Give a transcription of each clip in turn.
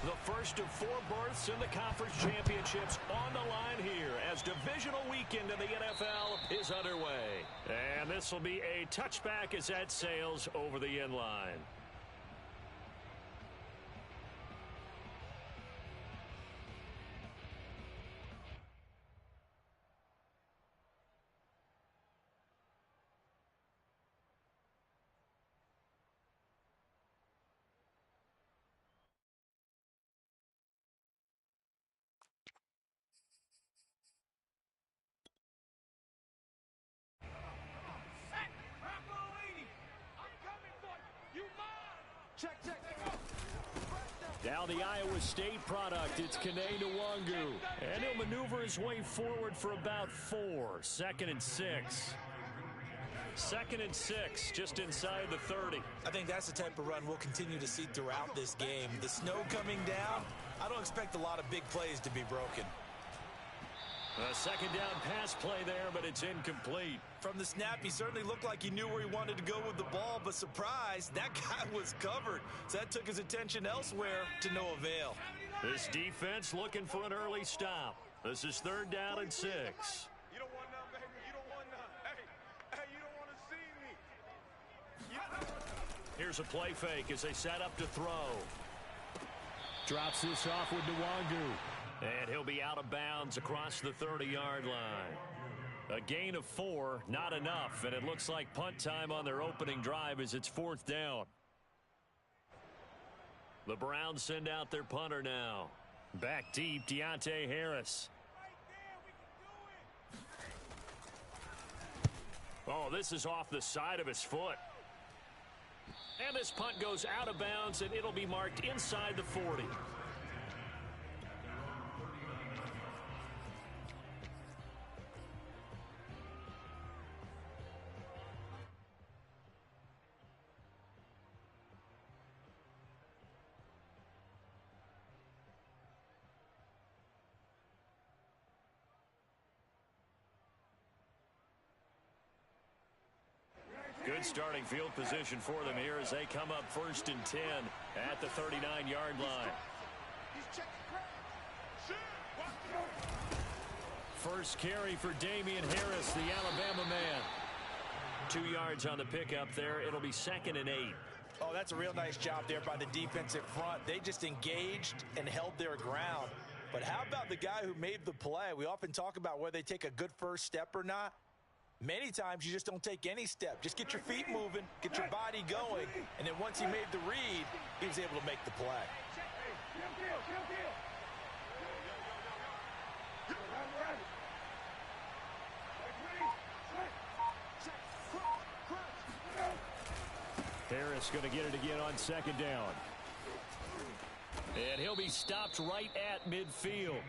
The first of 4 berths in the conference championships on the line here as divisional weekend in the NFL is underway. And this will be a touchback as that sails over the end line. Now the Iowa State product, it's Kene Nwangu. And he'll maneuver his way forward for about 4. 2nd and 6. 2nd and 6, just inside the 30. I think that's the type of run we'll continue to see throughout this game. The snow coming down, I don't expect a lot of big plays to be broken. A 2nd down pass play there, but it's incomplete. From the snap, he certainly looked like he knew where he wanted to go with the ball, but surprise, that guy was covered. So that took his attention elsewhere to no avail. This defense looking for an early stop. This is 3rd down and 6. You don't want none, baby. You don't want none. Hey, you don't want to see me. Here's a play fake as they set up to throw. Drops this off with Nwangu. And he'll be out of bounds across the 30-yard line. A gain of 4, not enough, and it looks like punt time on their opening drive as it's 4th down. The Browns send out their punter now. Back deep, Deontay Harris. Oh, this is off the side of his foot. And this punt goes out of bounds, and it'll be marked inside the 40. Good starting field position for them here as they come up 1st and 10 at the 39-yard line. First carry for Damian Harris, the Alabama man. 2 yards on the pickup there. It'll be 2nd and 8. Oh, that's a real nice job there by the defensive front. They just engaged and held their ground. But how about the guy who made the play? We often talk about whether they take a good first step or not. Many times you just don't take any step. Just get your feet moving, get your body going, and then once he made the read, he was able to make the play. Harris going to get it again on 2nd down. And he'll be stopped right at midfield.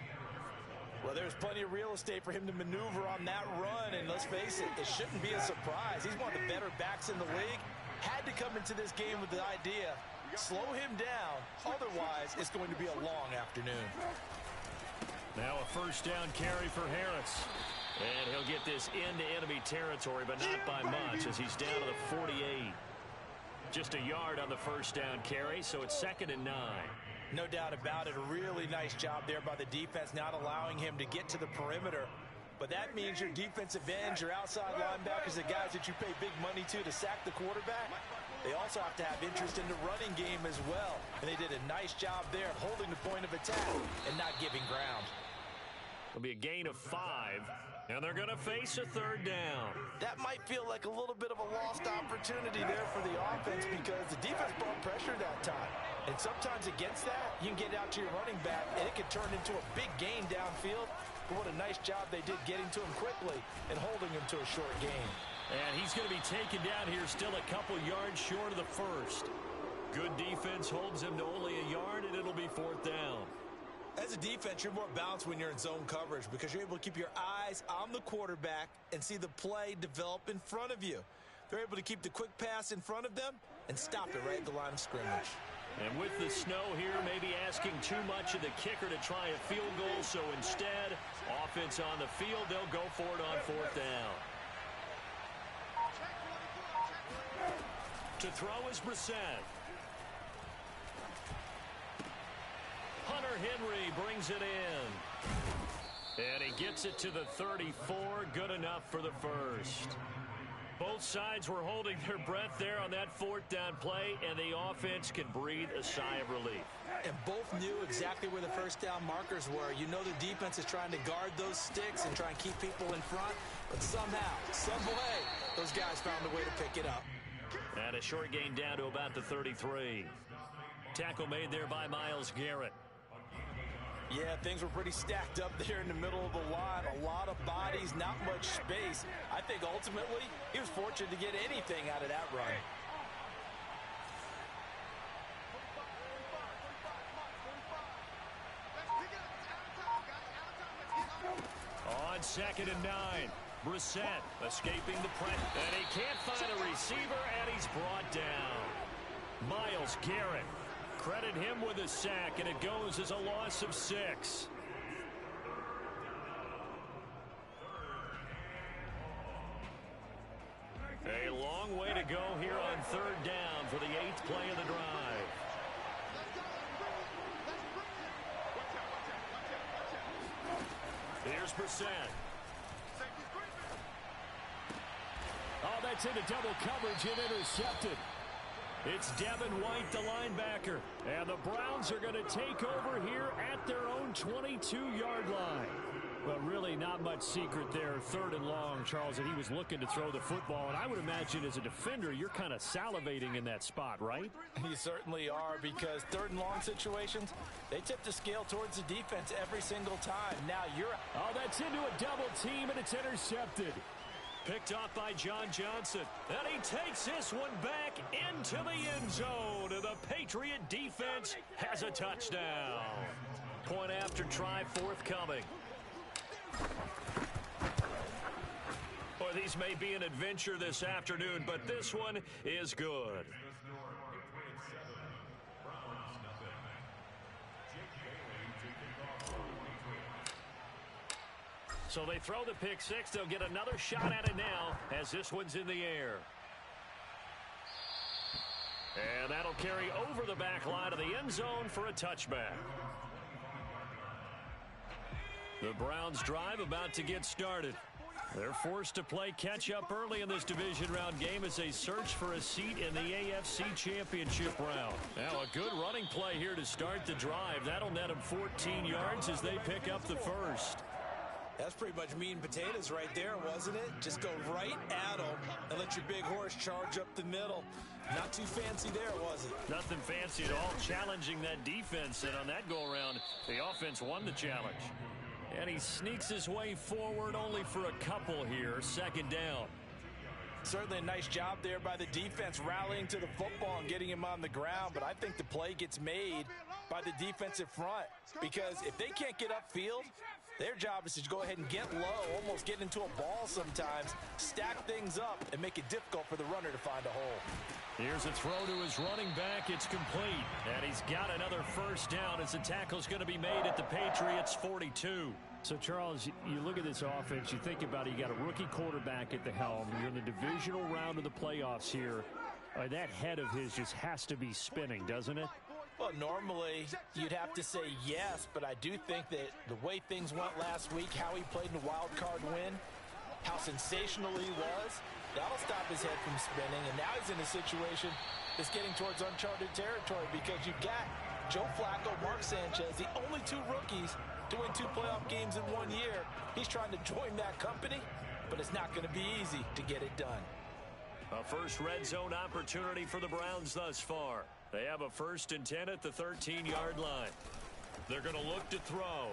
Well, there's plenty of real estate for him to maneuver on that run, and let's face it, it shouldn't be a surprise. He's one of the better backs in the league. Had to come into this game with the idea, slow him down, otherwise it's going to be a long afternoon. Now a 1st down carry for Harris. And he'll get this into enemy territory, but not by much as he's down to the 48. Just a yard on the 1st down carry, so it's 2nd and 9. No doubt about it. A really nice job there by the defense, not allowing him to get to the perimeter. But that means your defensive ends, your outside linebackers, the guys that you pay big money to sack the quarterback, they also have to have interest in the running game as well. And they did a nice job there of holding the point of attack and not giving ground. It'll be a gain of 5, and they're going to face a 3rd down. That might feel like a little bit of a lost opportunity there for the offense because the defense brought pressure that time. And sometimes against that, you can get out to your running back, and it can turn into a big gain downfield. But what a nice job they did getting to him quickly and holding him to a short gain. And he's going to be taken down here still a couple yards short of the 1st. Good defense holds him to only a yard, and it'll be 4th down. As a defense, you're more balanced when you're in zone coverage because you're able to keep your eyes on the quarterback and see the play develop in front of you. They're able to keep the quick pass in front of them and stop it right at the line of scrimmage. And with the snow here, maybe asking too much of the kicker to try a field goal. So instead, offense on the field, they'll go for it on 4th down. To throw is Brissett. Henry brings it in. And he gets it to the 34. Good enough for the first. Both sides were holding their breath there on that fourth down play, and the offense can breathe a sigh of relief. And both knew exactly where the first down markers were. You know the defense is trying to guard those sticks and try and keep people in front, but somehow, some way, those guys found a way to pick it up. And a short gain down to about the 33. Tackle made there by Myles Garrett. Yeah, things were pretty stacked up there in the middle of the line. A lot of bodies, not much space. I think ultimately he was fortunate to get anything out of that run. On 2nd and 9. Brissett escaping the press. And he can't find a receiver, and he's brought down. Myles Garrett. Credit him with a sack, and it goes as a loss of 6. A long way to go here on 3rd down for the 8th play of the drive. Here's Brissett. Oh, that's into double coverage and intercepted. It's Devin White, the linebacker. And the Browns are going to take over here at their own 22-yard line. Well, really not much secret there, 3rd and long, Charles, that he was looking to throw the football. And I would imagine as a defender, you're kind of salivating in that spot, right? You certainly are, because 3rd and long situations, they tip the scale towards the defense every single time. Now you're... Oh, that's into a double team, and it's intercepted. Picked off by John Johnson. And he takes this one back into the end zone. And the Patriot defense has a touchdown. Point after try forthcoming. Boy, these may be an adventure this afternoon, but this one is good. So they throw the pick six. They'll get another shot at it now as this one's in the air. And that'll carry over the back line of the end zone for a touchback. The Browns drive about to get started. They're forced to play catch-up early in this division round game as they search for a seat in the AFC Championship round. Now a good running play here to start the drive. That'll net them 14 yards as they pick up the first. That's pretty much meat and potatoes right there, wasn't it? Just go right at them and let your big horse charge up the middle. Not too fancy there, was it? Nothing fancy at all. Challenging that defense, and on that go-around, the offense won the challenge. And he sneaks his way forward only for a couple here. 2nd down. Certainly a nice job there by the defense rallying to the football and getting him on the ground. But I think the play gets made by the defensive front, because if they can't get upfield, their job is to go ahead and get low, almost get into a ball sometimes, stack things up, and make it difficult for the runner to find a hole. Here's a throw to his running back. It's complete. And he's got another first down as the tackle's going to be made at the Patriots' 42. So, Charles, you look at this offense, you think about it, you got a rookie quarterback at the helm. You're in the divisional round of the playoffs here. That head of his just has to be spinning, doesn't it? Well, normally you'd have to say yes, but I do think that the way things went last week, how he played in the wild card win, how sensational he was, that'll stop his head from spinning. And now he's in a situation that's getting towards uncharted territory, because you've got Joe Flacco, Mark Sanchez, the only 2 rookies to win 2 playoff games in 1 year. He's trying to join that company, but it's not going to be easy to get it done. A first red zone opportunity for the Browns thus far. They have a 1st and 10 at the 13-yard line. They're going to look to throw,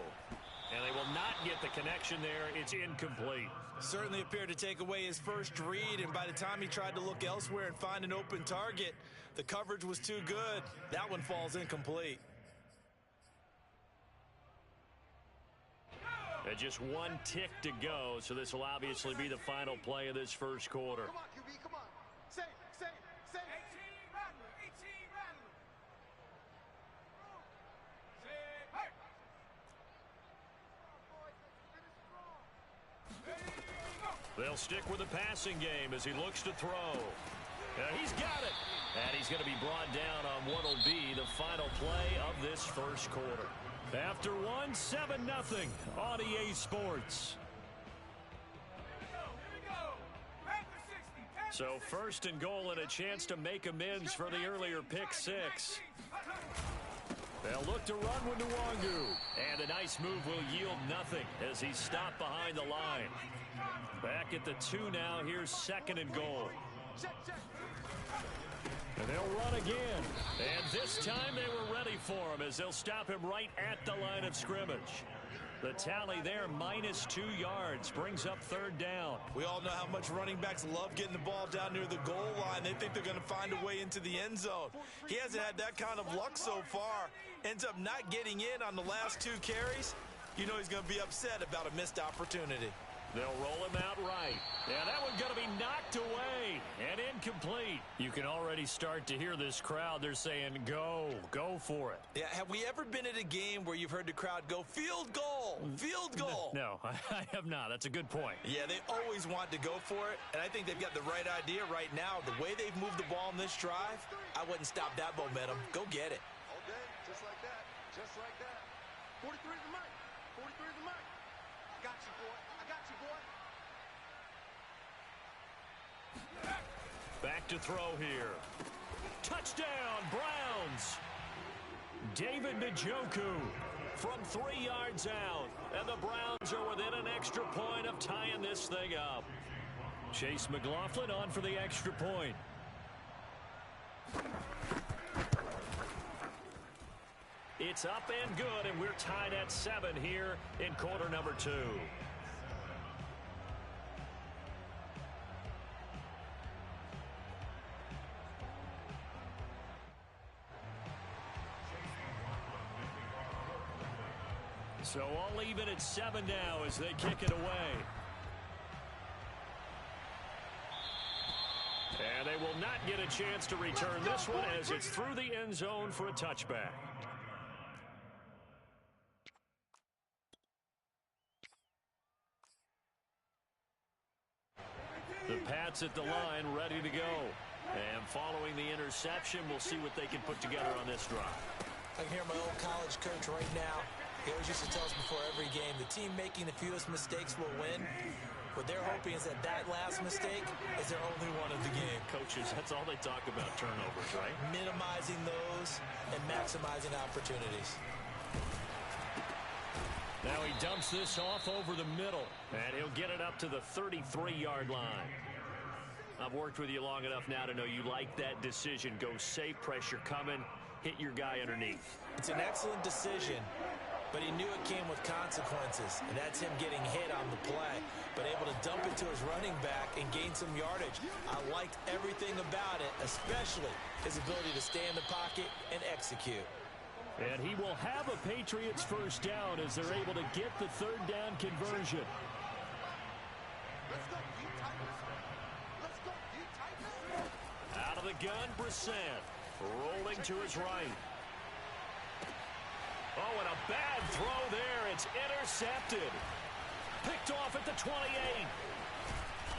and they will not get the connection there. It's incomplete. Certainly appeared to take away his first read, and by the time he tried to look elsewhere and find an open target, the coverage was too good. That one falls incomplete. And just 1 tick to go, so this will obviously be the final play of this first quarter. Come on, QB, come on. Safe. They'll stick with the passing game as he looks to throw. He's got it. And he's going to be brought down on what will be the final play of this first quarter. After one, 7-0 on EA Sports. So first and goal and a chance to make amends for the earlier pick six. They'll look to run with Nwangu. And a nice move will yield nothing as he's stopped behind the line. Back at the 2 now. Here's second and goal. And they'll run again. And this time they were ready for him as they'll stop him right at the line of scrimmage. The tally there, -2 yards, brings up third down. We all know how much running backs love getting the ball down near the goal line. They think they're going to find a way into the end zone. He hasn't had that kind of luck so far. Ends up not getting in on the last 2 carries. You know he's going to be upset about a missed opportunity. They'll roll him out right. Yeah, that one's going to be knocked away and incomplete. You can already start to hear this crowd. They're saying, go for it. Yeah, have we ever been at a game where you've heard the crowd go, field goal, field goal? No, I have not. That's a good point. Yeah, they always want to go for it, and I think they've got the right idea right now. The way they've moved the ball in this drive, I wouldn't stop that momentum. Go get it. All day, just like that, just like that. 43 is the mic, 43 is the mic. I got you, boy. I got you, boy. Back to throw here. Touchdown, Browns. David Njoku from 3 yards out. And the Browns are within an extra point of tying this thing up. Chase McLaughlin on for the extra point. It's up and good, and we're tied at 7 here in quarter number 2. So all even at 7 now as they kick it away. And they will not get a chance to return this one as it's through the end zone for a touchback. The Pats at the line ready to go. And following the interception, we'll see what they can put together on this drive. I can hear my old college coach right now. He always used to tell us before every game, the team making the fewest mistakes will win. What they're hoping is that last mistake is their only one of the game. Coaches, that's all they talk about, turnovers, right? Minimizing those and maximizing opportunities. Now he dumps this off over the middle, and he'll get it up to the 33-yard line. I've worked with you long enough now to know you like that decision. Go safe, pressure coming, hit your guy underneath. It's an excellent decision, but he knew it came with consequences, and that's him getting hit on the play, but able to dump it to his running back and gain some yardage. I liked everything about it, especially his ability to stay in the pocket and execute. And he will have a Patriots first down as they're able to get the third down conversion. Let's go, you Titans. Let's go, you Titans. Out of the gun, Brissett. Rolling to his right. Oh, and a bad throw there. It's intercepted. Picked off at the 28.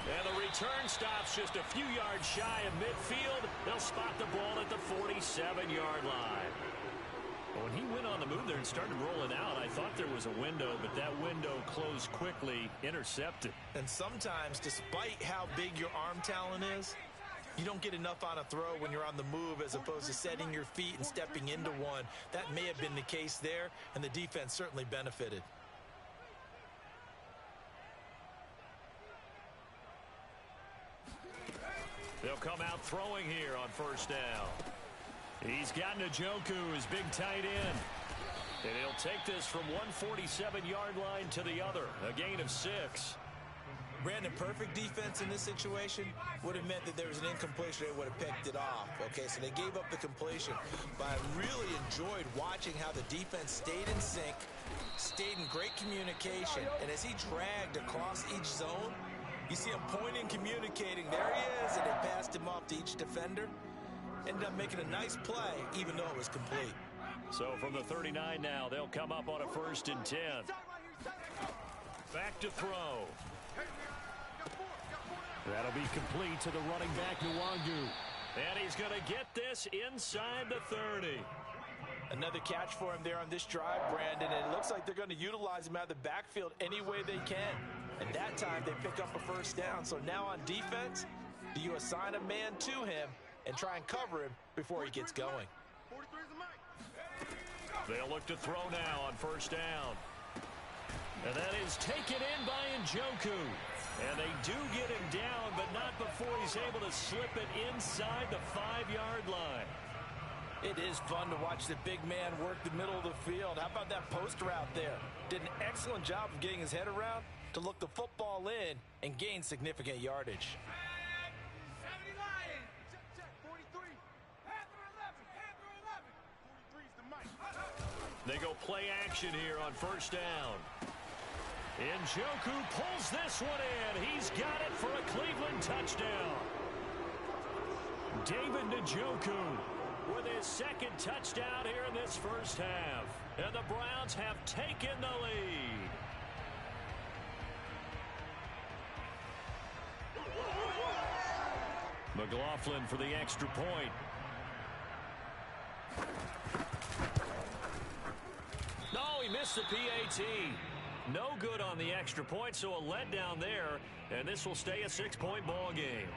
And the return stops just a few yards shy of midfield. They'll spot the ball at the 47-yard line. When he went on the move there and started rolling out, I thought there was a window, but that window closed quickly, intercepted. And sometimes, despite how big your arm talent is, you don't get enough on a throw when you're on the move as opposed to setting your feet and stepping into one. That may have been the case there, and the defense certainly benefited. They'll come out throwing here on first down. He's got Njoku, his big tight end. And he'll take this from 147-yard line to the other, a gain of 6. Brandon, perfect defense in this situation would have meant that there was an incompletion. They would have picked it off. Okay, so they gave up the completion. But I really enjoyed watching how the defense stayed in sync, stayed in great communication, and as he dragged across each zone, you see him pointing, communicating. There he is, and they passed him off to each defender. Ended up making a nice play, even though it was complete. So from the 39 now, they'll come up on a 1st and 10. Back to throw. That'll be complete to the running back, Nwangu. And he's going to get this inside the 30. Another catch for him there on this drive, Brandon, and it looks like they're going to utilize him out of the backfield any way they can. And that time, they pick up a first down. So now on defense, do you assign a man to him and try and cover him before he gets going? They'll look to throw now on first down. And that is taken in by Njoku. And they do get him down, but not before he's able to slip it inside the 5-yard line. It is fun to watch the big man work the middle of the field. How about that post route there? Did an excellent job of getting his head around to look the football in and gain significant yardage. They go play action here on first down. Njoku pulls this one in. He's got it for a Cleveland touchdown. David Njoku with his second touchdown here in this first half. And the Browns have taken the lead. McLaughlin for the extra point. No, he missed the PAT. No good on the extra point, so a letdown there, and this will stay a 6-point ball game.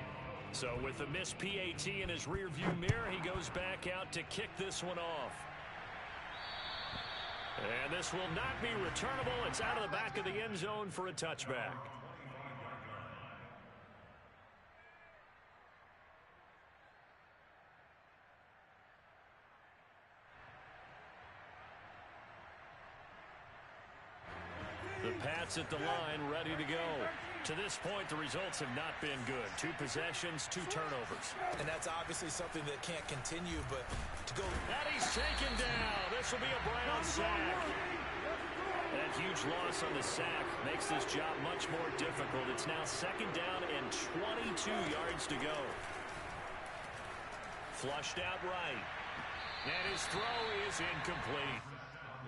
So with the missed PAT in his rearview mirror, he goes back out to kick this one off. And this will not be returnable. It's out of the back of the end zone for a touchback. The Pats at the line, ready to go. To this point, the results have not been good. 2 possessions, 2 turnovers. And that's obviously something that can't continue, but to go... And he's taken down. This will be a Brown sack. That huge loss on the sack makes this job much more difficult. It's now 2nd down and 22 yards to go. Flushed out right. And his throw is incomplete.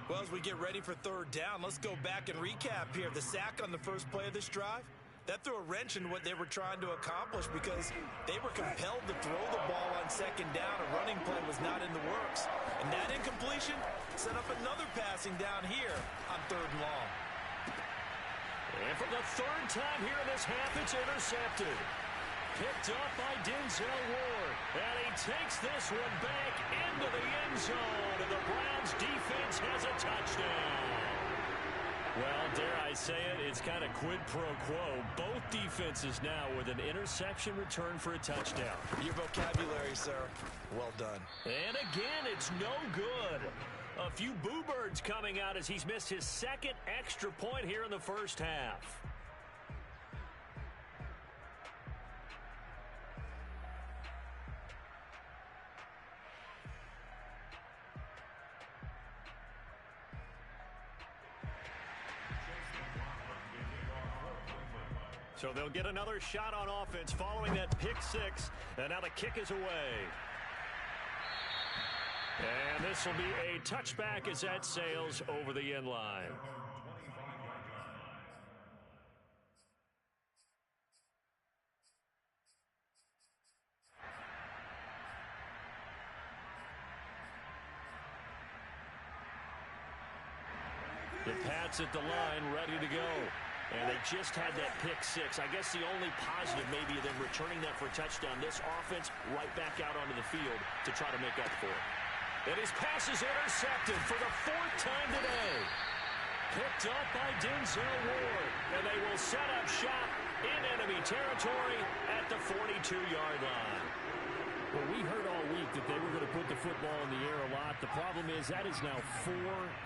Well, as we get ready for 3rd down, let's go back and recap here. The sack on the first play of this drive, that threw a wrench in what they were trying to accomplish because they were compelled to throw the ball on 2nd down. A running play was not in the works. And that incompletion set up another passing down here on 3rd and long. And for the 3rd time here in this half, it's intercepted. Picked up by Denzel Ward. And he takes this one back into the end zone. And the Browns defense has a touchdown. Well, dare I say it, it's kind of quid pro quo. Both defenses now with an interception return for a touchdown. Your vocabulary, sir. Well done. And again, it's no good. A few boo birds coming out as he's missed his 2nd extra point here in the first half. So they'll get another shot on offense following that pick 6. And now the kick is away. And this will be a touchback as that sails over the end line. The Pats at the line, ready to go. And they just had that pick 6. I guess the only positive maybe of them returning that for a touchdown. This offense right back out onto the field to try to make up for it. And his pass is intercepted for the 4th time today. Picked up by Denzel Ward. And they will set up shop in enemy territory at the 42-yard line. Well, we heard all week that they were going to put the football in the air a lot. The problem is that is now 4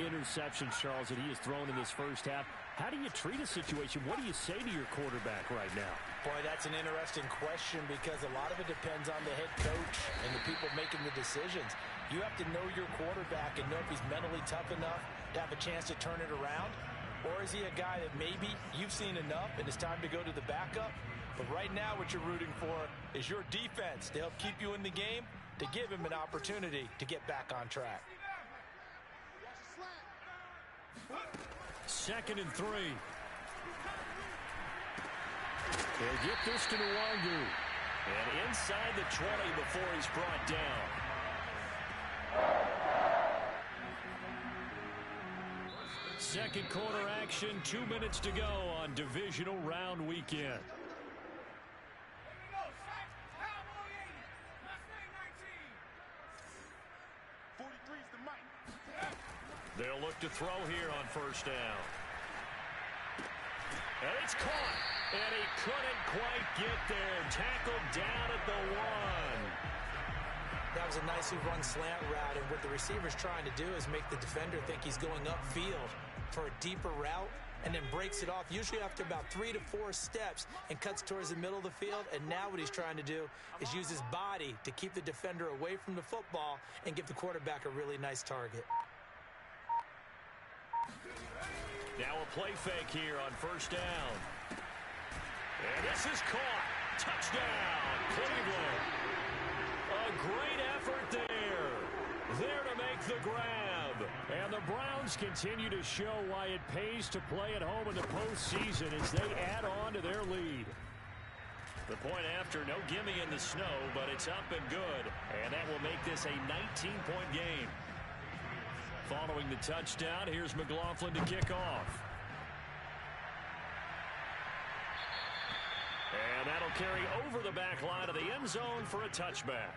interceptions, Charles, that he has thrown in this first half. How do you treat a situation? What do you say to your quarterback right now? Boy, that's an interesting question because a lot of it depends on the head coach and the people making the decisions. You have to know your quarterback and know if he's mentally tough enough to have a chance to turn it around. Or is he a guy that maybe you've seen enough and it's time to go to the backup? But right now what you're rooting for is your defense to help keep you in the game, to give him an opportunity to get back on track. 2nd and 3. They'll get this to Nwangu. And inside the 20 before he's brought down. second quarter action. 2 minutes to go on divisional round weekend. They'll look to throw here on first down. And it's caught. And he couldn't quite get there. Tackled down at the 1. That was a nicely run slant route, and what the receiver's trying to do is make the defender think he's going upfield for a deeper route, and then breaks it off, usually after about 3 to 4 steps, and cuts towards the middle of the field. And now what he's trying to do is use his body to keep the defender away from the football and give the quarterback a really nice target. Now a play fake here on first down. And this is caught. Touchdown, Cleveland. A great effort there. There to make the grab. And the Browns continue to show why it pays to play at home in the postseason as they add on to their lead. The point after, no gimme in the snow, but it's up and good. And that will make this a 19-point game. Following the touchdown, here's McLaughlin to kick off. And that'll carry over the back line of the end zone for a touchback.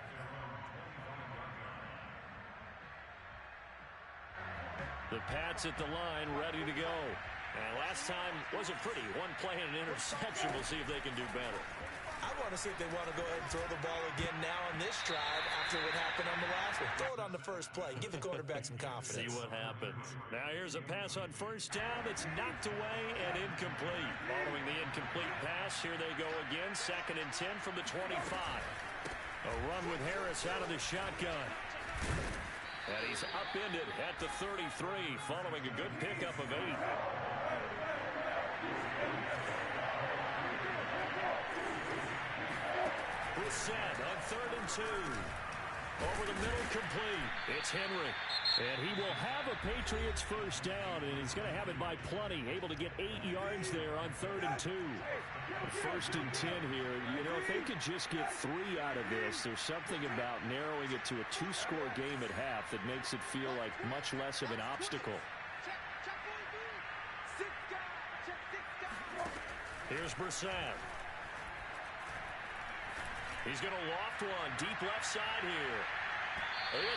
The Pats at the line, ready to go. And last time wasn't pretty. One play and an interception. We'll see if they can do better. I want to see if they want to go ahead and throw the ball again now on this drive after what happened on the last one. Throw it on the first play. Give the quarterback some confidence. See what happens. Now here's a pass on first down that's knocked away and incomplete. Following the incomplete pass, here they go again. 2nd and 10 from the 25. A run with Harris out of the shotgun. And he's upended at the 33 following a good pickup of 8. Set on 3rd and 2. Over the middle, complete. It's Henry. And he will have a Patriots first down, and he's going to have it by plenty. Able to get 8 yards there on 3rd and 2. 1st and 10 here. You know, if they could just get 3 out of this, there's something about narrowing it to a 2-score game at half that makes it feel like much less of an obstacle. Here's Brissett. He's going to loft one deep left side here.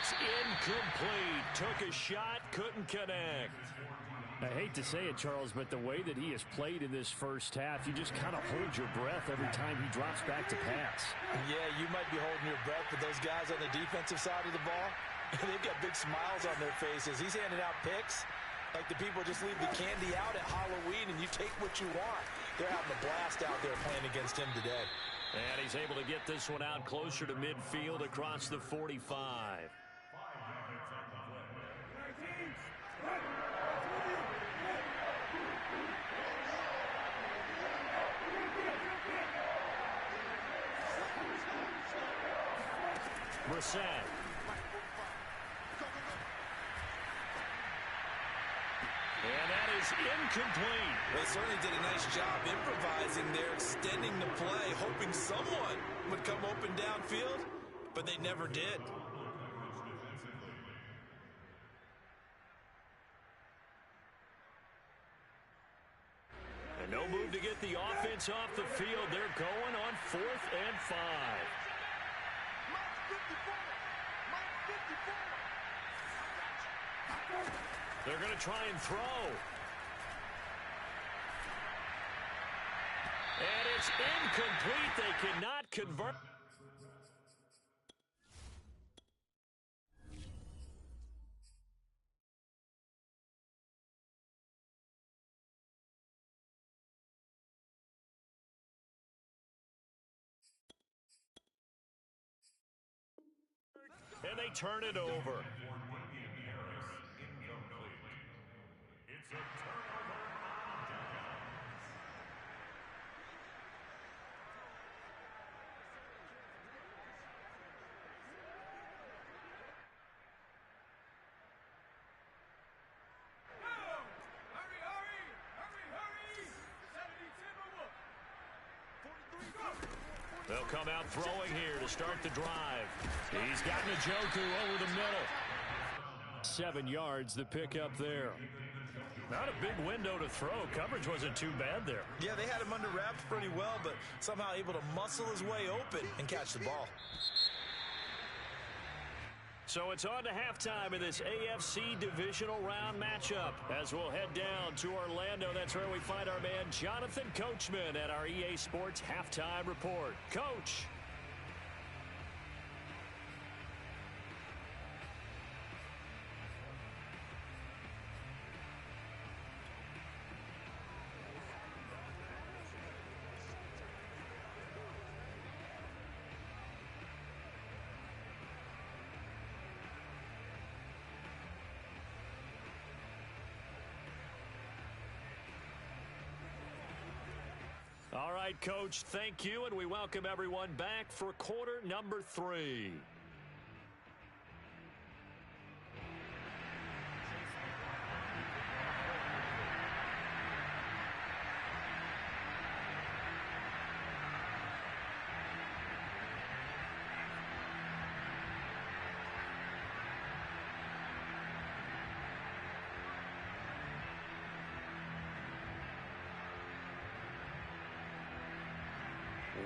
It's incomplete. Took a shot, couldn't connect. I hate to say it, Charles, but the way that he has played in this first half, you just kind of hold your breath every time he drops back to pass. Yeah, you might be holding your breath, but those guys on the defensive side of the ball, they've got big smiles on their faces. He's handing out picks like the people just leave the candy out at Halloween and you take what you want. They're having a blast out there playing against him today. And he's able to get this one out closer to midfield across the 45. Brissett. And that is incomplete. They certainly did a nice job improvising there, extending the play, hoping someone would come open downfield, but they never did. And no move to get the offense off the field. They're going on 4th and 5. They're going to try and throw. And it's incomplete. They cannot convert. And they turn it over. They'll come out throwing here to start the drive. He's got Njoku over the middle. 7 yards, the pickup there. Not a big window to throw. Coverage wasn't too bad there. Yeah, they had him under wraps pretty well, but somehow able to muscle his way open and catch the ball. So it's on to halftime in this AFC divisional round matchup. As we'll head down to Orlando, that's where we find our man Jonathan Coachman at our EA Sports Halftime Report. Coach. All right, Coach, thank you, and we welcome everyone back for quarter number 3.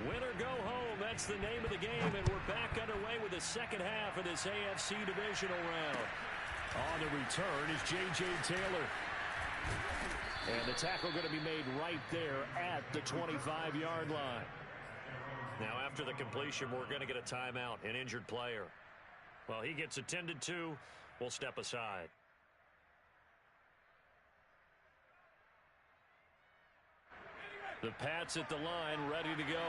Winner go home, that's the name of the game, and we're back underway with the second half of this AFC divisional round. On the return is J.J. Taylor. And the tackle going to be made right there at the 25-yard line. Now after the completion, we're going to get a timeout, an injured player. Well, he gets attended to. We'll step aside. The Pats at the line, ready to go.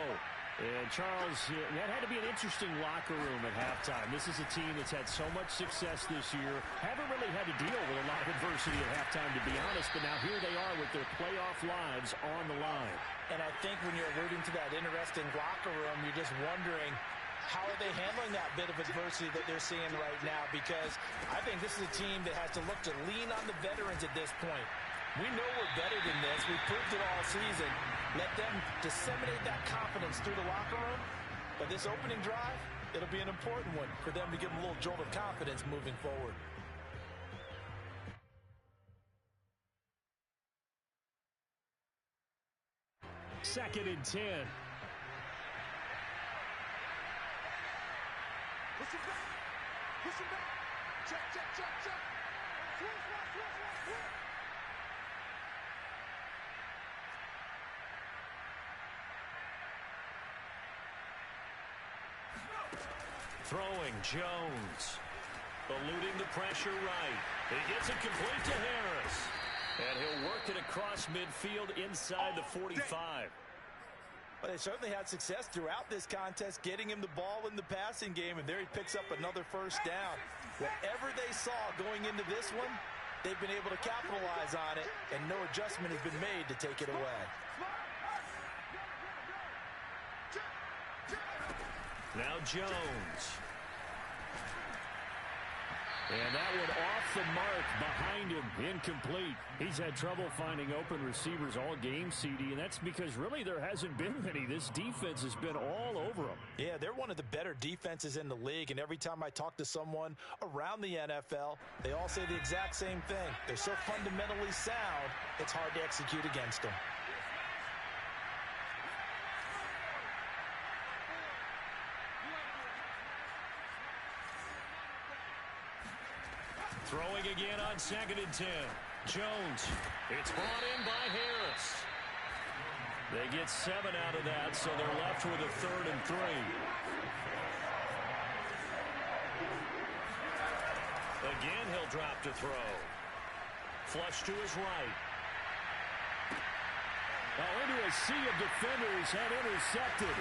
And, Charles, that had to be an interesting locker room at halftime. This is a team that's had so much success this year. Haven't really had to deal with a lot of adversity at halftime, to be honest. But now here they are with their playoff lives on the line. And I think when you're alluding to that interesting locker room, you're just wondering, how are they handling that bit of adversity that they're seeing right now? Because I think this is a team that has to look to lean on the veterans at this point. We know we're better than this. We've proved it all season. Let them disseminate that confidence through the locker room. But this opening drive, it'll be an important one for them to give them a little jolt of confidence moving forward. Second and 10. Push him back. Push him back. Check, check, check, check. Switch. Throwing Jones. Eluding the pressure right. He gets it complete to Harris. And he'll work it across midfield inside the 45. Well, they certainly had success throughout this contest, getting him the ball in the passing game, and there he picks up another first down. Whatever they saw going into this one, they've been able to capitalize on it, and no adjustment has been made to take it away. Now Jones. And that one off the mark behind him, incomplete. He's had trouble finding open receivers all game, CD, and that's because really there hasn't been many. This defense has been all over them. Yeah, they're one of the better defenses in the league, and every time I talk to someone around the NFL, they all say the exact same thing. They're so fundamentally sound, it's hard to execute against them. Throwing again on second and 10. Jones. It's brought in by Harris. They get 7 out of that, so they're left with a 3rd and 3. Again, he'll drop to throw. Flush to his right. Now into a sea of defenders and intercepted.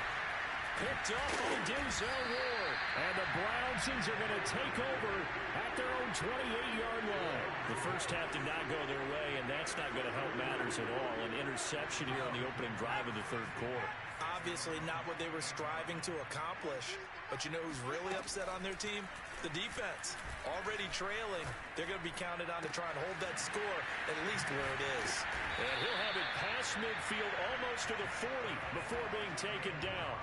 Picked up by Denzel Ward. And the Brownsons are going to take over at their own 28-yard line. The first half did not go their way, and that's not going to help matters at all. An interception here on the opening drive of the third quarter. Obviously not what they were striving to accomplish. But you know who's really upset on their team? The defense. Already trailing. They're going to be counted on to try and hold that score at least where it is. And he'll have it past midfield almost to the 40 before being taken down.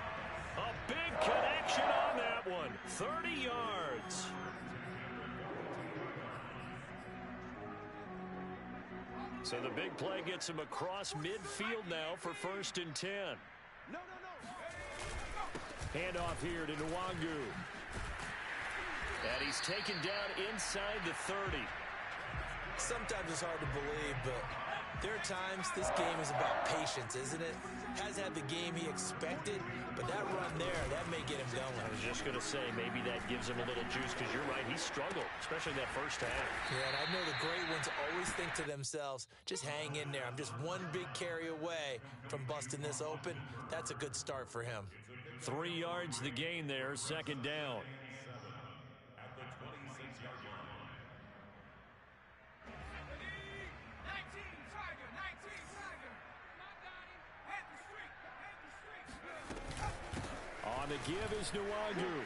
A big connection on that one. 30 yards. So the big play gets him across midfield now for 1st and 10. No. Handoff here to Nwangu. And he's taken down inside the 30. Sometimes it's hard to believe, but there are times this game is about patience, isn't it? Has had the game he expected, but that run there, that may get him going. I was just going to say, maybe that gives him a little juice, because you're right, he struggled, especially that first half. Yeah, and I know the great ones always think to themselves, just hang in there. I'm just one big carry away from busting this open. That's a good start for him. 3 yards the gain there, 2nd down. On the give is Nwangu.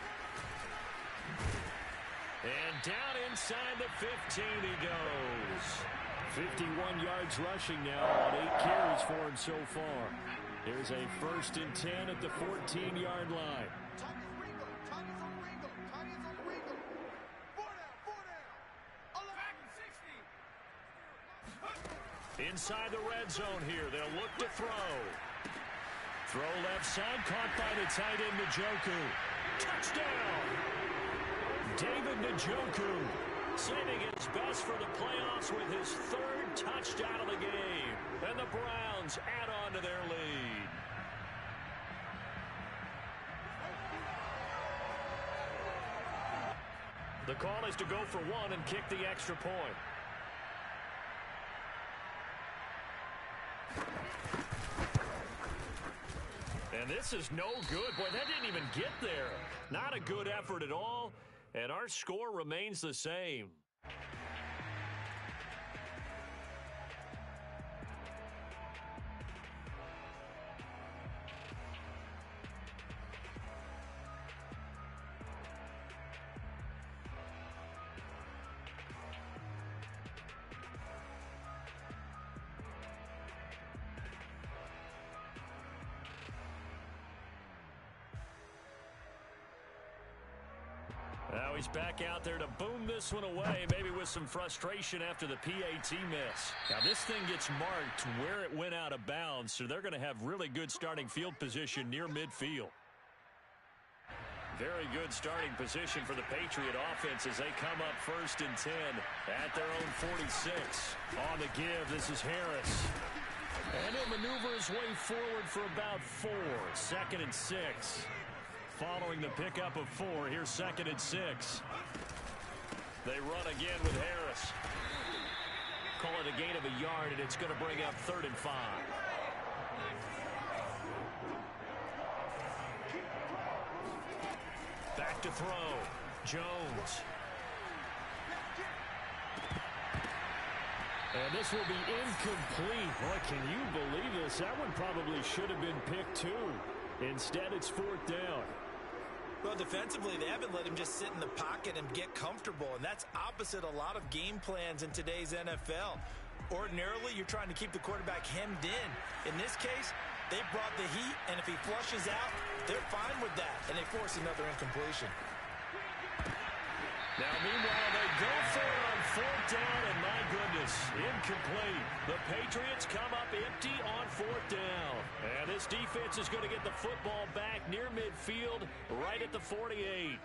And down inside the 15 he goes. 51 yards rushing now on 8 carries for him so far. Here's a 1st and 10 at the 14-yard line. Tanya's on the Ringo. 4 down. Inside the red zone here. They'll look to throw. Throw left side, caught by the tight end, Njoku. Touchdown! David Njoku saving his best for the playoffs with his 3rd touchdown of the game. And the Browns add on to their lead. The call is to go for 1 and kick the extra point. And this is no good. Boy, that didn't even get there. Not a good effort at all. And our score remains the same. Now he's back out there to boom this one away, maybe with some frustration after the PAT miss. Now this thing gets marked where it went out of bounds, so they're going to have really good starting field position near midfield. Very good starting position for the Patriot offense as they come up 1st and 10 at their own 46. On the give, this is Harris. And he'll maneuver his way forward for about 4. 2nd and 6. Following the pickup of 4, here's 2nd and 6. They run again with Harris. Call it a gain of a yard, and it's going to bring up 3rd and 5. Back to throw. Jones. And this will be incomplete. Boy, can you believe this? That one probably should have been picked too. Instead, it's 4th down. Well, defensively, they haven't let him just sit in the pocket and get comfortable, and that's opposite a lot of game plans in today's NFL. Ordinarily, you're trying to keep the quarterback hemmed in. In this case, they brought the heat, and if he flushes out, they're fine with that, and they force another incompletion. Now, meanwhile, they go for it on 4th down, and my goodness, incomplete. The Patriots come up empty on 4th down. And this defense is going to get the football back near midfield, right at the 48.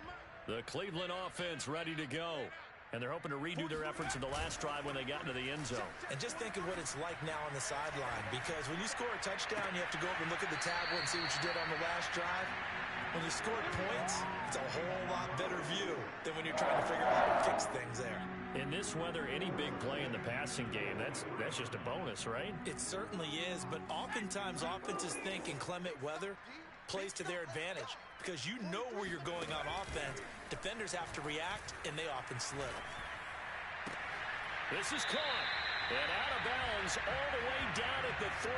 The Cleveland offense ready to go. And they're hoping to redo their efforts in the last drive when they got into the end zone. And just think of what it's like now on the sideline, because when you score a touchdown, you have to go over and look at the tablet and see what you did on the last drive. When you score points, it's a whole lot better view than when you're trying to figure out how to fix things there. In this weather, any big play in the passing game, that's just a bonus, right? It certainly is, but oftentimes offenses think inclement weather plays to their advantage because you know where you're going on offense. Defenders have to react, and they often slip. This is caught, and out of bounds all the way down at the 3.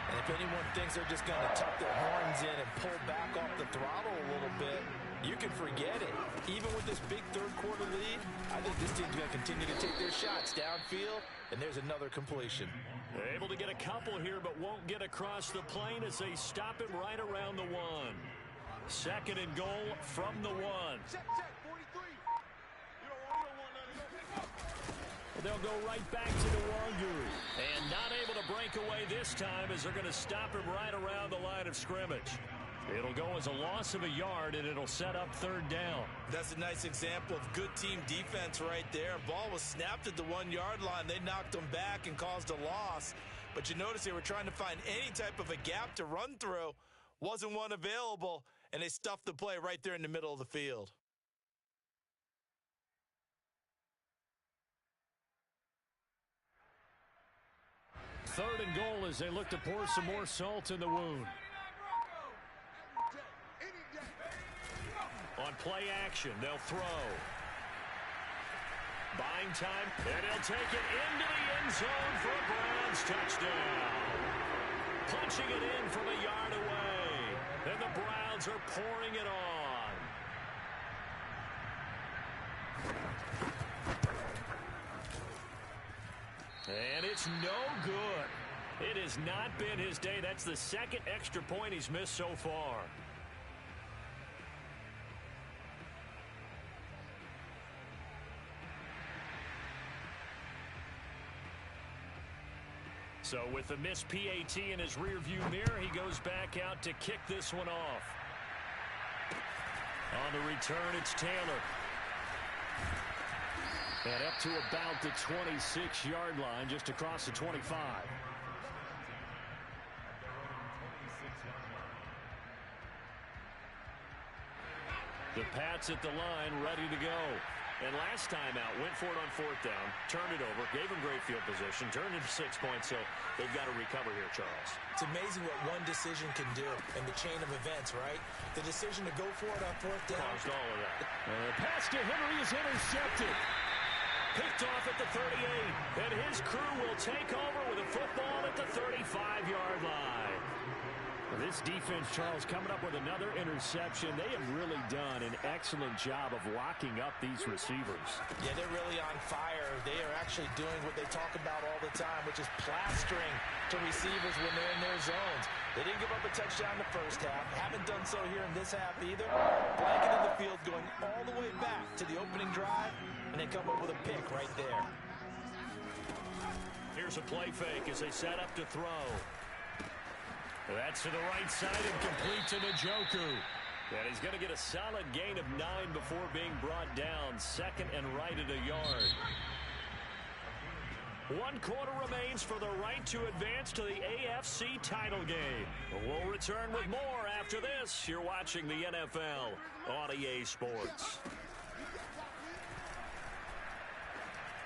And if anyone thinks they're just going to tuck their horns in and pull back off the throttle a little bit, you can forget it. Even with this big third-quarter lead, I think this team's going to continue to take their shots downfield, and there's another completion. They're able to get a couple here, but won't get across the plane as they stop him right around the 1. 2nd and goal from the 1. Check, 43. You don't want none of those. Well, they'll go right back to Nwangu. And not able to break away this time as they're going to stop him right around the line of scrimmage. It'll go as a loss of a yard, and it'll set up third down. That's a nice example of good team defense right there. Ball was snapped at the 1-yard line. They knocked them back and caused a loss. But you notice they were trying to find any type of a gap to run through. Wasn't one available, and they stuffed the play right there in the middle of the field. Third and goal as they look to pour some more salt in the wound. On play action, they'll throw. Buying time, and he'll take it into the end zone for a Browns touchdown. Punching it in from a yard away, and the Browns are pouring it on. And it's no good. It has not been his day. That's the second extra point he's missed so far. So with the missed PAT in his rearview mirror, he goes back out to kick this one off. On the return, it's Taylor. And up to about the 26-yard line, just across the 25. The Pats at the line, ready to go. And last time out, went for it on fourth down, turned it over, gave him great field position, turned it to 6 points, so they've got to recover here, Charles. It's amazing what one decision can do in the chain of events, right? The decision to go for it on fourth down. Caused all of that. Pass to Henry is intercepted. Picked off at the 38, and his crew will take over with a football at the 35-yard line. This defense, Charles, coming up with another interception. They have really done an excellent job of locking up these receivers. Yeah, they're really on fire. They are actually doing what they talk about all the time, which is plastering to receivers when they're in their zones. They didn't give up a touchdown in the first half. Haven't done so here in this half either. Blanketed the field, going all the way back to the opening drive, and they come up with a pick right there. Here's a play fake as they set up to throw. That's to the right side and complete to Njoku. And he's going to get a solid gain of 9 before being brought down. Second and right at a yard. 1 quarter remains for the right to advance to the AFC title game. We'll return with more after this. You're watching the NFL on EA Sports.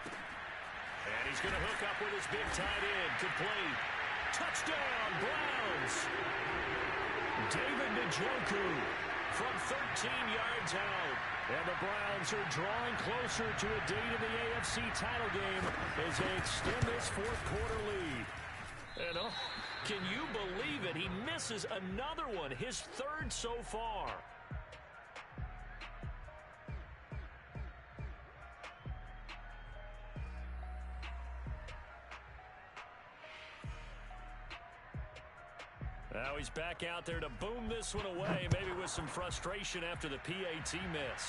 And he's going to hook up with his big tight end. Complete. Touchdown, Browns. David Njoku from 13 yards out. And the Browns are drawing closer to a date in the AFC title game as they extend this fourth quarter lead. And can you believe it? He misses another one, his third so far. Now he's back out there to boom this one away, maybe with some frustration after the PAT miss.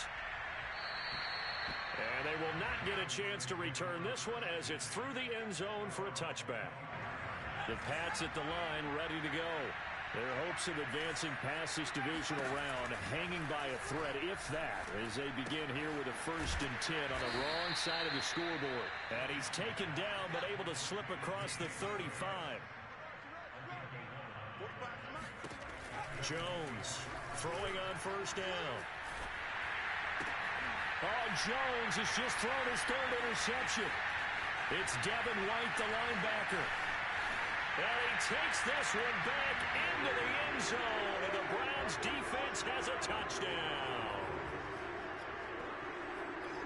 And they will not get a chance to return this one as it's through the end zone for a touchback. The Pats at the line ready to go. Their hopes of advancing past this divisional round hanging by a thread, if that, as they begin here with a 1st and 10 on the wrong side of the scoreboard. And he's taken down but able to slip across the 35. Jones throwing on first down. Oh, Jones has just thrown his 3rd interception. It's Devin White, the linebacker. And he takes this one back into the end zone, and the Browns defense has a touchdown.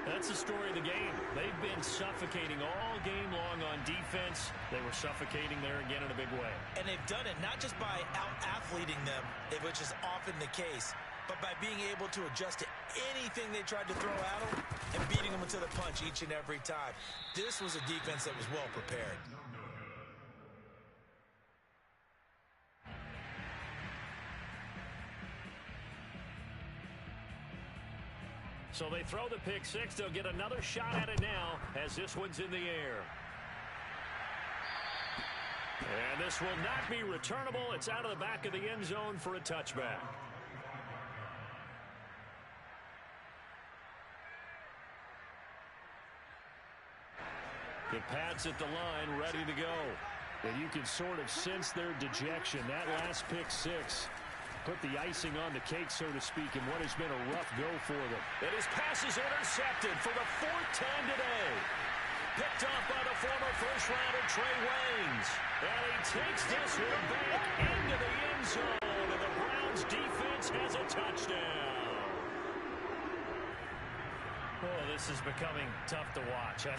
That's the story of the game. They've been suffocating all game long on defense. They were suffocating there again in a big way. And they've done it not just by out-athleting them, which is often the case, but by being able to adjust to anything they tried to throw at them and beating them to the punch each and every time. This was a defense that was well prepared. So they throw the pick six. They'll get another shot at it now as this one's in the air. And this will not be returnable. It's out of the back of the end zone for a touchback. The Pats at the line, ready to go. And you can sort of sense their dejection. That last pick six put the icing on the cake, so to speak, in what has been a rough go for them. And his pass is intercepted for the fourth time today. Picked off by the former first-rounder Trey Waynes. And he takes this one back into the end zone. And the Browns defense has a touchdown. Oh, this is becoming tough to watch.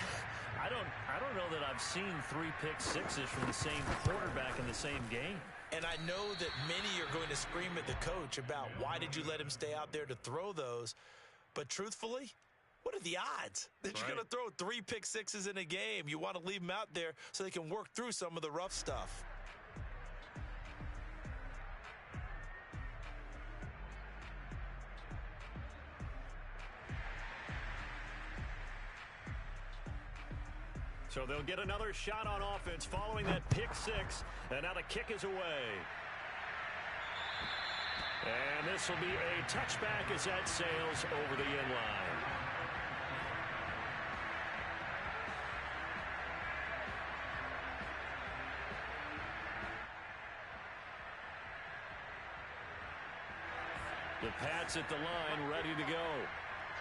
I don't know that I've seen 3 pick sixes from the same quarterback in the same game. And I know that many are going to scream at the coach about why did you let him stay out there to throw those. But truthfully, what are the odds that you're going to throw 3 pick sixes in a game? You want to leave them out there so they can work through some of the rough stuff. So they'll get another shot on offense following that pick six. And now the kick is away. And this will be a touchback as that sails over the end line. The Pats at the line, ready to go.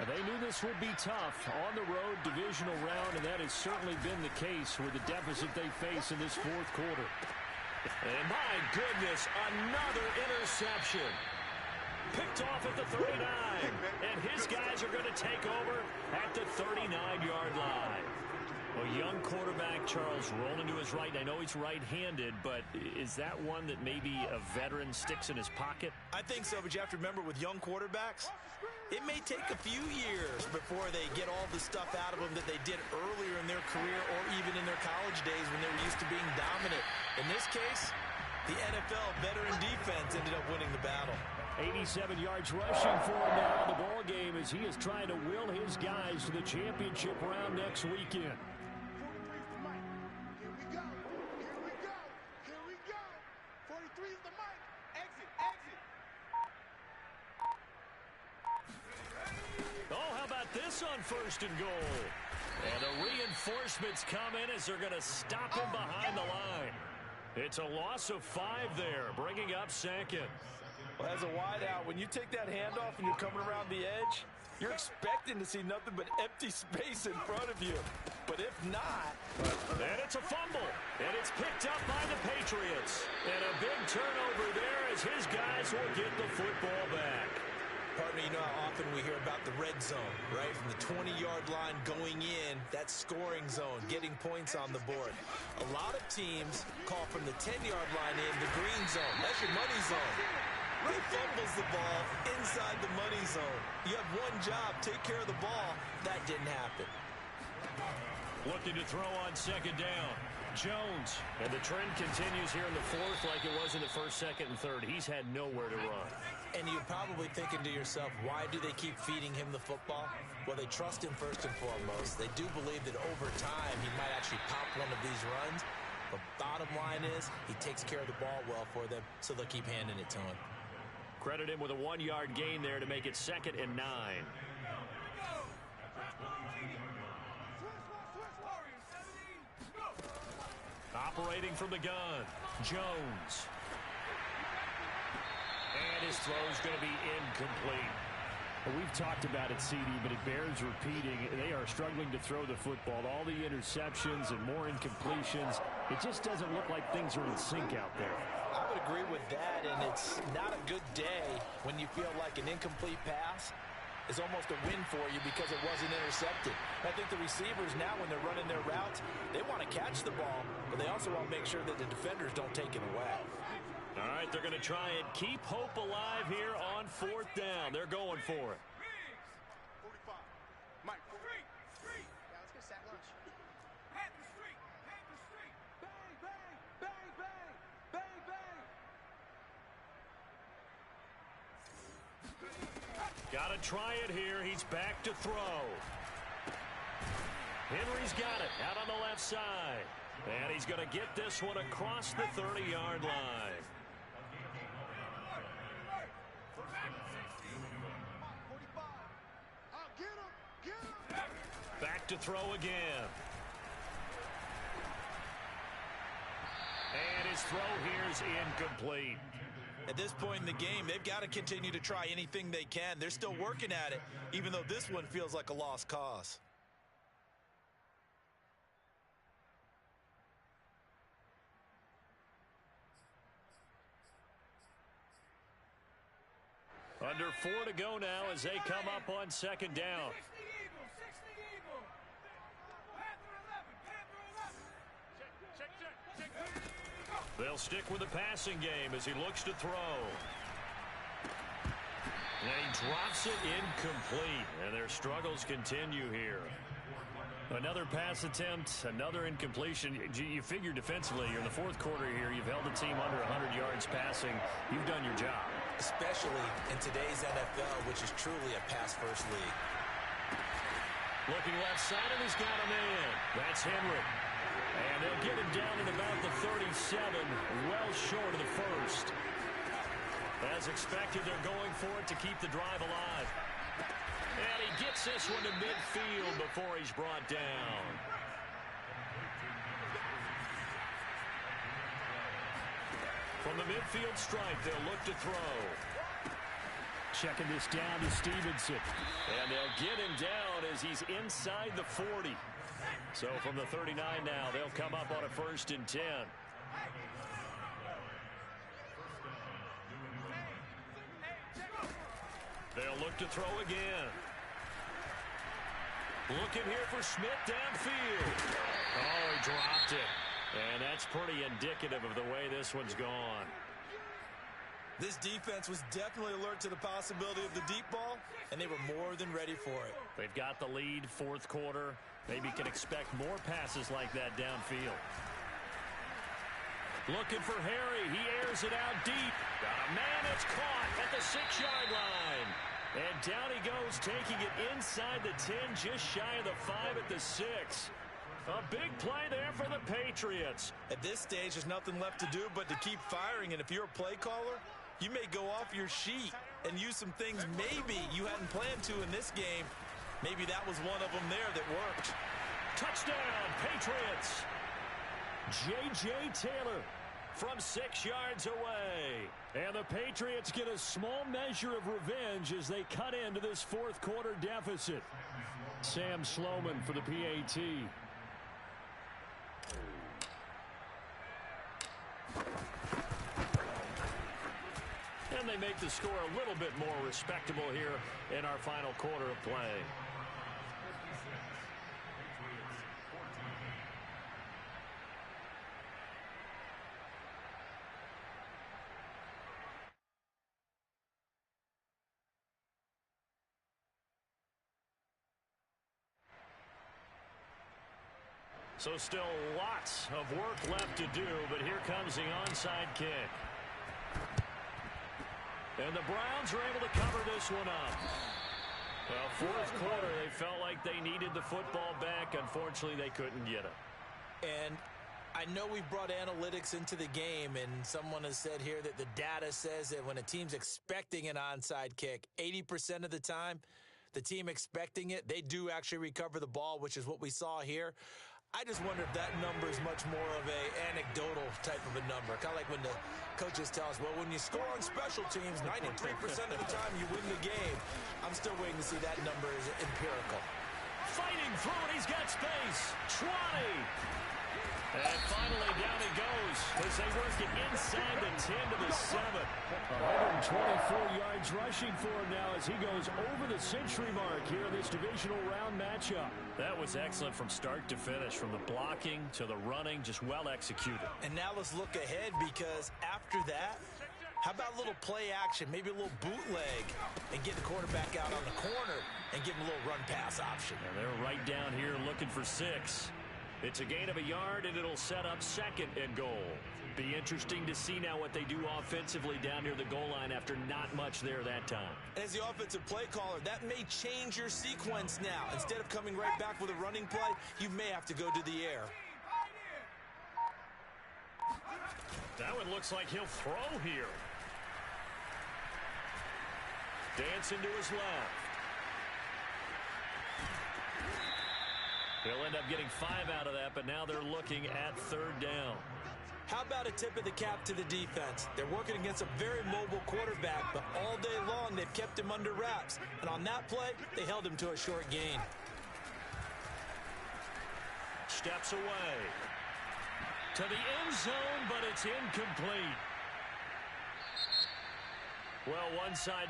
They knew this would be tough on the road divisional round, and that has certainly been the case with the deficit they face in this fourth quarter. And my goodness, another interception. Picked off at the 39, and his guys are going to take over at the 39-yard line. A young quarterback, Charles, rolling to his right. I know he's right-handed, but is that one that maybe a veteran sticks in his pocket? I think so, but you have to remember with young quarterbacks, it may take a few years before they get all the stuff out of them that they did earlier in their career or even in their college days when they were used to being dominant. In this case, the NFL veteran defense ended up winning the battle. 87 yards rushing for him now in the ball game as he is trying to will his guys to the championship round next weekend. On first and goal. And the reinforcements come in as they're going to stop him behind the line. It's a loss of 5 there, bringing up second. Well, as a wideout, when you take that handoff and you're coming around the edge, you're expecting to see nothing but empty space in front of you. But if not... And it's a fumble. And it's picked up by the Patriots. And a big turnover there as his guys will get the football back. Pardon me, you know how often we hear about the red zone, right? From the 20-yard line going in, that scoring zone, getting points on the board. A lot of teams call from the 10-yard line in the green zone. That's your money zone. He fumbles the ball inside the money zone. You have one job, take care of the ball. That didn't happen. Looking to throw on second down. Jones. And the trend continues here in the fourth like it was in the first, second, and third. He's had nowhere to run. And you're probably thinking to yourself, why do they keep feeding him the football? Well, they trust him first and foremost. They do believe that over time he might actually pop one of these runs. But bottom line is he takes care of the ball well for them, so they'll keep handing it to him. Credit him with a 1-yard gain there to make it 2nd and 9. Operating from the gun, Jones. And his throw is going to be incomplete. Well, we've talked about it, CD, but it bears repeating. They are struggling to throw the football. All the interceptions and more incompletions. It just doesn't look like things are in sync out there. I would agree with that, and it's not a good day when you feel like an incomplete pass is almost a win for you because it wasn't intercepted. I think the receivers now, when they're running their routes, they want to catch the ball, but they also want to make sure that the defenders don't take it away. All right, they're going to try and keep hope alive here on 4th down. They're going for it. 45. Mike. Yeah, let's get sack lunch. Head the street. Head the street. Bang, bang, bang, bang, bang, bang. Got to try it here. He's back to throw. Henry's got it out on the left side. And he's going to get this one across the 30-yard line. Back to throw again. And his throw here is incomplete. At this point in the game, they've got to continue to try anything they can. They're still working at it, even though this one feels like a lost cause. Under 4 to go now as they come up on second down. They'll stick with the passing game as he looks to throw. And he drops it incomplete. And their struggles continue here. Another pass attempt, another incompletion. You figure defensively, you're in the fourth quarter here. You've held the team under 100 yards passing. You've done your job. Especially in today's NFL, which is truly a pass-first league. Looking left side, and he's got a man. That's Henry. And they'll get him down at about the 37, well short of the first. As expected, they're going for it to keep the drive alive. And he gets this one to midfield before he's brought down. From the midfield stripe, they'll look to throw. Checking this down to Stevenson. And they'll get him down as he's inside the 40. So from the 39 now, they'll come up on a 1st and 10. They'll look to throw again. Looking here for Smith downfield. Oh, he dropped it. And that's pretty indicative of the way this one's gone. This defense was definitely alert to the possibility of the deep ball, and they were more than ready for it. They've got the lead, fourth quarter. Maybe can expect more passes like that downfield. Looking for Harry. He airs it out deep. Got a man that's caught at the 6-yard line. And down he goes, taking it inside the 10, just shy of the 5 at the 6. A big play there for the Patriots. At this stage, there's nothing left to do but to keep firing. And if you're a play caller, you may go off your sheet and use some things maybe you hadn't planned to in this game. Maybe that was one of them there that worked. Touchdown, Patriots. J.J. Taylor from 6 yards away. And the Patriots get a small measure of revenge as they cut into this fourth quarter deficit. Sam Sloman for the PAT. And they make the score a little bit more respectable here in our final quarter of play. So still lots of work left to do, but here comes the onside kick. And the Browns are able to cover this one up. Well, fourth quarter, they felt like they needed the football back. Unfortunately, they couldn't get it. And I know we brought analytics into the game, and someone has said here that the data says that when a team's expecting an onside kick, 80% of the time, the team expecting it, they do actually recover the ball, which is what we saw here. I just wonder if that number is much more of a anecdotal type of a number. Kind of like when the coaches tell us, well, when you score on special teams, 93% of the time you win the game. I'm still waiting to see that number is empirical. Fighting through it, he's got space. 20. And finally down he goes as they work it inside the 10 to the 7. 124 yards rushing for him now as he goes over the century mark here in this divisional round matchup. That was excellent from start to finish, from the blocking to the running, just well executed. And now let's look ahead, because after that, how about a little play action, maybe a little bootleg, and get the quarterback out on the corner and give him a little run pass option. And they're right down here looking for 6. It's a gain of a yard, and it'll set up 2nd and goal. Be interesting to see now what they do offensively down near the goal line after not much there that time. As the offensive play caller, that may change your sequence now. Instead of coming right back with a running play, you may have to go to the air. That one looks like he'll throw here. Dancing to his left. He'll end up getting 5 out of that, but now they're looking at 3rd down. How about a tip of the cap to the defense? They're working against a very mobile quarterback, but all day long they've kept him under wraps. And on that play, they held him to a short gain. Steps away. To the end zone, but it's incomplete. Well, one side